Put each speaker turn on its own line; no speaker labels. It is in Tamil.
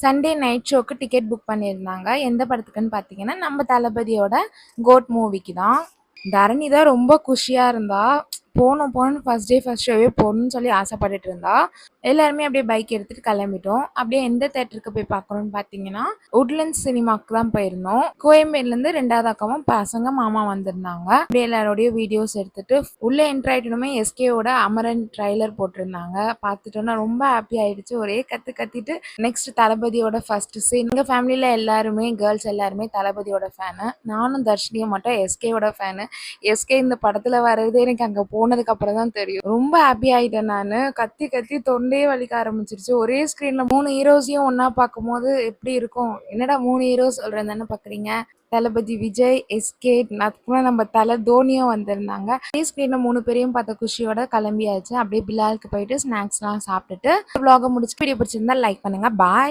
சண்டே நைட் ஷோக்கு டிக்கெட் புக் பண்ணியிருந்தாங்க. எந்த படத்துக்குன்னு பார்த்தீங்கன்னா, நம்ம தளபதியோட கோட் மூவிக்கு தான். தரணி தான் ரொம்ப குஷியா இருந்தா. போணும் போணும்னு ஃபர்ஸ்ட் ஷோவே போகணும்னு சொல்லி ஆசைப்பட்டுட்டு இருந்தா. எல்லாருமே அப்படியே பைக் எடுத்துட்டு கிளம்பிட்டோம். அப்படியே எந்த தேட்டருக்கு போய் பார்க்குறோம்னு பார்த்தீங்கன்னா, உட்லண்ட்ஸ் சினிமாக்கு தான் போயிருந்தோம். கோயம்பேடுலேருந்து 2வது அக்காவும் பசங்க மாமா வந்திருந்தாங்க. அப்படியே எல்லாரோடையும் வீடியோஸ் எடுத்துட்டு உள்ள என்ட்ரு ஆயிட்டோமே எஸ்கேவோட அமரன் ட்ரைலர் போட்டிருந்தாங்க. பார்த்துட்டோன்னா ரொம்ப ஹாப்பி ஆயிடுச்சு. ஒரே கத்து கத்திட்டு நெக்ஸ்ட் தளபதியோட ஃபர்ஸ்ட் சீன். எங்க ஃபேமிலியில எல்லாருமே கேர்ள்ஸ் எல்லாருமே தளபதியோட ஃபேனு. நானும் தர்ஷினியும் மட்டும் எஸ்கேவோட ஃபேனு. எஸ்கே இந்த படத்துல வர்றது எனக்கு அங்க போனதுக்கு அப்புறம் தான் தெரியும். ரொம்ப ஹாப்பி ஆயிட்டேன் நானு. கத்தி கத்தி தொண்டையே வலிக்க ஆரம்பிச்சிருச்சு. ஒரே ஸ்க்ரீன்ல 3 ஹீரோஸையும் ஒண்ணா பார்க்கும்போது எப்படி இருக்கும்? என்னடா 3 ஹீரோஸ் சொல்றேன் தானே பார்க்குறீங்க. தளபதி விஜய், எஸ்கே, அதுக்கப்புறம் நம்ம தல தோனியும் வந்திருந்தாங்க. ஒரே ஸ்க்ரீன்ல 3 பேரையும் பார்த்த குஷியோட கிளம்பியாச்சு. அப்படியே பிலாலுக்கு போயிட்டு ஸ்நாக்ஸ்லாம் சாப்பிட்டுட்டு vlog முடிச்சு வீடியோ பிடிச்சிருந்தா லைக் பண்ணுங்க. பாய்.